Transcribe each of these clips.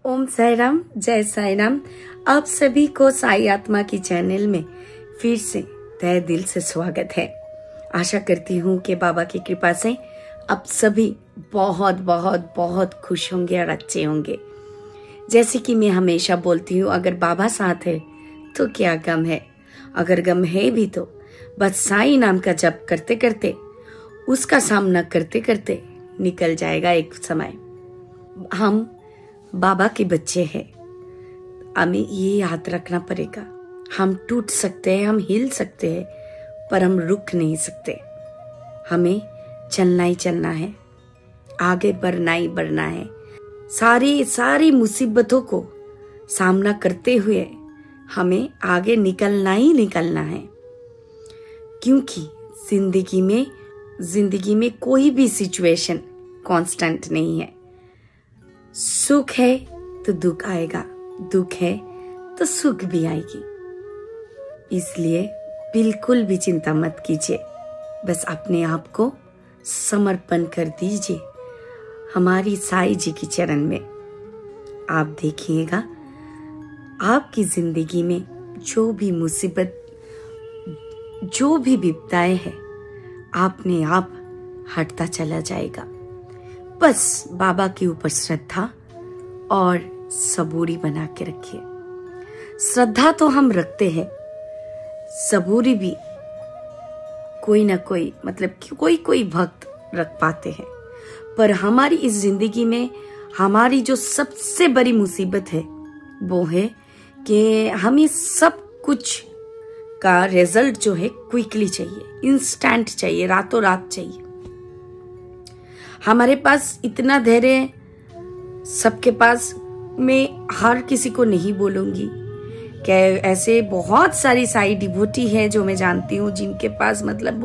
ओम साई राम, जय साई राम। आप सभी को साई आत्मा की चैनल में फिर से तहे दिल से स्वागत है। आशा करती हूँ कि बाबा की कृपा से आप सभी बहुत बहुत बहुत खुश होंगे और अच्छे होंगे। जैसे कि मैं हमेशा बोलती हूँ, अगर बाबा साथ है तो क्या गम है, अगर गम है भी तो बस साई नाम का जप करते करते, उसका सामना करते करते निकल जाएगा एक समय। हम बाबा के बच्चे हैं, हमें ये याद रखना पड़ेगा। हम टूट सकते हैं, हम हिल सकते हैं, पर हम रुक नहीं सकते। हमें चलना ही चलना है, आगे बढ़ना ही बढ़ना है। सारी मुसीबतों को सामना करते हुए हमें आगे निकलना ही निकलना है, क्योंकि जिंदगी में कोई भी सिचुएशन कांस्टेंट नहीं है। सुख है तो दुख आएगा, दुख है तो सुख भी आएगी। इसलिए बिल्कुल भी चिंता मत कीजिए, बस अपने आप को समर्पण कर दीजिए हमारी साई जी की चरण में। आप देखिएगा, आपकी जिंदगी में जो भी मुसीबत, जो भी विपदाएं हैं, अपने आप हटता चला जाएगा। बस बाबा के ऊपर श्रद्धा और सबूरी बना के रखिए। श्रद्धा तो हम रखते हैं, सबूरी भी कोई ना कोई, मतलब कोई भक्त रख पाते हैं। पर हमारी इस जिंदगी में हमारी जो सबसे बड़ी मुसीबत है वो है कि हमें सब कुछ का रिजल्ट जो है क्विकली चाहिए, इंस्टेंट चाहिए, रातों रात चाहिए। हमारे पास इतना धैर्य सबके पास, मैं हर किसी को नहीं बोलूंगी कि ऐसे बहुत सारी साई डिवोटी है जो मैं जानती हूँ, जिनके पास मतलब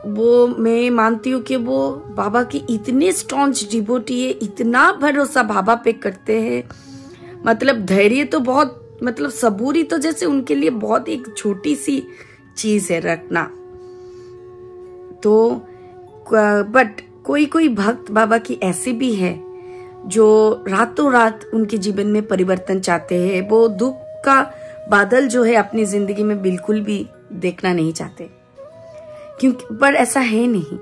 वो मैं मानती हूँ कि वो बाबा की इतने स्ट्रॉन्ग डिवोटी है, इतना भरोसा बाबा पे करते हैं। मतलब धैर्य तो बहुत, मतलब सबूरी तो जैसे उनके लिए बहुत एक छोटी सी चीज है रखना। तो बट कोई भक्त बाबा की ऐसे भी है जो रातों रात उनके जीवन में परिवर्तन चाहते हैं। वो दुख का बादल जो है अपनी जिंदगी में बिल्कुल भी देखना नहीं चाहते, क्योंकि पर ऐसा है नहीं।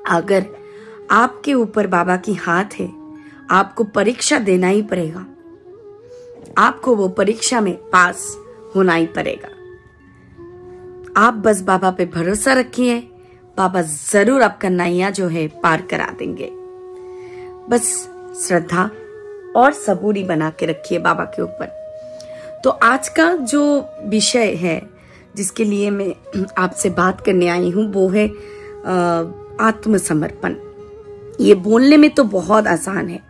अगर आपके ऊपर बाबा की हाथ है, आपको परीक्षा देना ही पड़ेगा, आपको वो परीक्षा में पास होना ही पड़ेगा। आप बस बाबा पे भरोसा रखिए, बाबा जरूर आपका नैया जो है पार करा देंगे। बस श्रद्धा और सबूरी बना के रखिए बाबा के ऊपर। तो आज का जो विषय है जिसके लिए मैं आपसे बात करने आई हूँ वो है आत्मसमर्पण। ये बोलने में तो बहुत आसान है,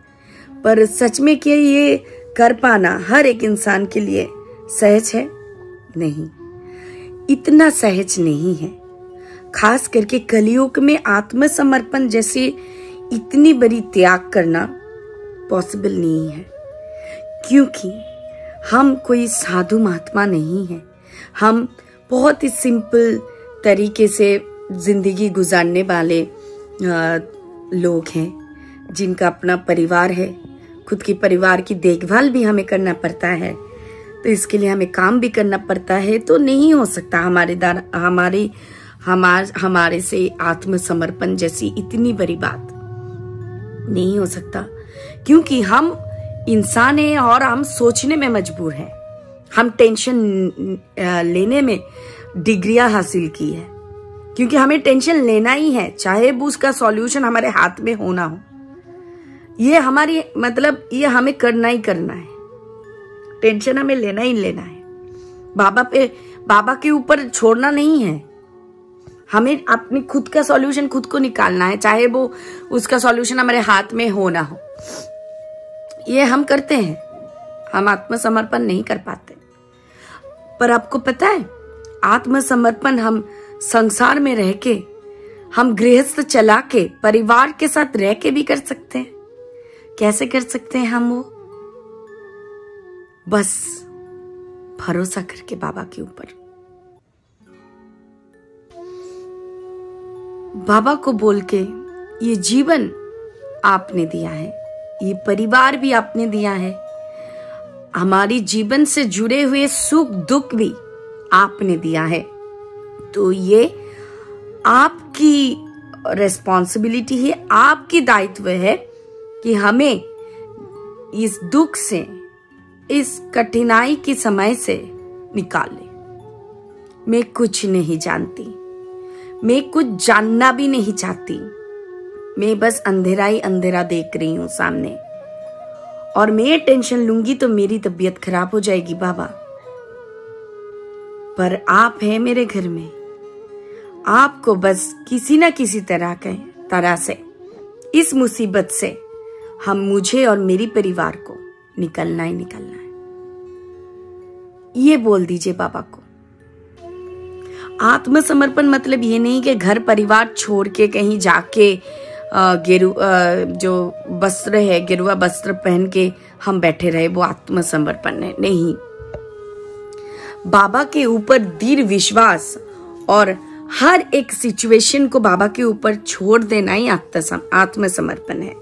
पर सच में क्या ये कर पाना हर एक इंसान के लिए सहज है? नहीं, इतना सहज नहीं है। खास करके कलियुग में आत्मसमर्पण जैसे इतनी बड़ी त्याग करना पॉसिबल नहीं है, क्योंकि हम कोई साधु महात्मा नहीं है। हम बहुत ही सिंपल तरीके से जिंदगी गुजारने वाले लोग हैं, जिनका अपना परिवार है। खुद की परिवार की देखभाल भी हमें करना पड़ता है, तो इसके लिए हमें काम भी करना पड़ता है। तो नहीं हो सकता हमारे से आत्मसमर्पण जैसी इतनी बड़ी बात नहीं हो सकता, क्योंकि हम इंसान हैं और हम सोचने में मजबूर हैं। हम टेंशन लेने में डिग्रियां हासिल की है, क्योंकि हमें टेंशन लेना ही है, चाहे वो उसका सॉल्यूशन हमारे हाथ में होना हो। ये हमारी मतलब ये हमें करना ही करना है, टेंशन हमें लेना ही लेना है। बाबा के ऊपर छोड़ना नहीं है, हमें अपनी खुद का सॉल्यूशन खुद को निकालना है, चाहे वो उसका सॉल्यूशन हमारे हाथ में हो ना हो। ये हम करते हैं, हम आत्मसमर्पण नहीं कर पाते। पर आपको पता है, आत्मसमर्पण हम संसार में रह के, हम गृहस्थ चला के, परिवार के साथ रह के भी कर सकते हैं। कैसे कर सकते हैं हम वो? बस भरोसा करके बाबा के ऊपर, बाबा को बोल के, ये जीवन आपने दिया है, ये परिवार भी आपने दिया है, हमारी जीवन से जुड़े हुए सुख दुख भी आपने दिया है। तो ये आपकी रिस्पॉन्सिबिलिटी है, आपकी दायित्व है कि हमें इस दुख से, इस कठिनाई के समय से निकाले। मैं कुछ नहीं जानती, मैं कुछ जानना भी नहीं चाहती, मैं बस अंधेरा ही अंधेरा देख रही हूं सामने, और मैं टेंशन लूंगी तो मेरी तबीयत खराब हो जाएगी बाबा। पर आप हैं मेरे घर में, आपको बस किसी ना किसी तरह से इस मुसीबत से मुझे और मेरी परिवार को निकलना ही निकलना है, ये बोल दीजिए बाबा को। आत्मसमर्पण मतलब ये नहीं कि घर परिवार छोड़ के कहीं जाके जो वस्त्र है, गेरुआ वस्त्र पहन के हम बैठे रहे, वो आत्मसमर्पण है नहीं। बाबा के ऊपर दृढ़ विश्वास और हर एक सिचुएशन को बाबा के ऊपर छोड़ देना ही आत्मसमर्पण है।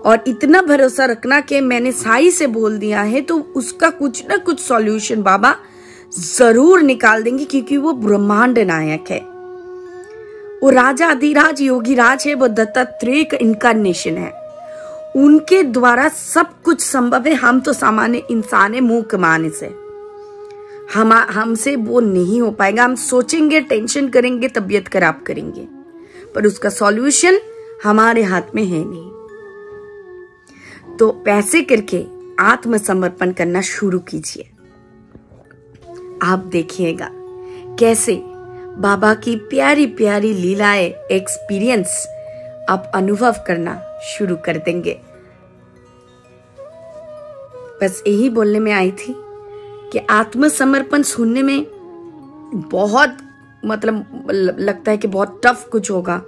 और इतना भरोसा रखना कि मैंने साई से बोल दिया है तो उसका कुछ ना कुछ सॉल्यूशन बाबा जरूर निकाल देंगे, क्योंकि वो ब्रह्मांड नायक है, वो राजा अधिराज योगी राज है, वो दत्तात्रेय का इनकारनेशन है, उनके द्वारा सब कुछ संभव है। हम तो सामान्य इंसान है, मुंह कमाने से हमसे वो नहीं हो पाएगा। हम सोचेंगे, टेंशन करेंगे, तबीयत खराब करेंगे, पर उसका सॉल्यूशन हमारे हाथ में है नहीं। तो पैसे करके आत्मसमर्पण करना शुरू कीजिए। आप देखिएगा कैसे बाबा की प्यारी प्यारी लीलाएं, एक्सपीरियंस आप अनुभव करना शुरू कर देंगे। बस यही बोलने में आई थी कि आत्मसमर्पण सुनने में बहुत लगता है कि बहुत टफ कुछ होगा,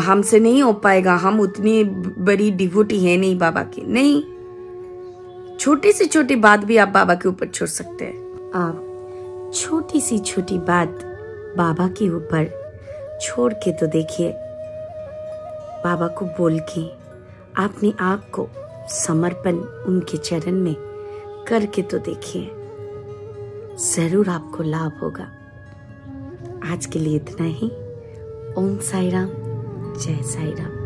हमसे नहीं हो पाएगा, हम उतनी बड़ी डिवोटी है नहीं बाबा की। नहीं, छोटी सी छोटी बात भी आप बाबा के ऊपर छोड़ सकते हैं। आप छोटी सी छोटी बात बाबा के ऊपर छोड़ के तो देखिए, बाबा को बोल के अपने आप को समर्पण उनके चरण में करके तो देखिए, जरूर आपको लाभ होगा। आज के लिए इतना ही। ओम साई राम, जय साई राम।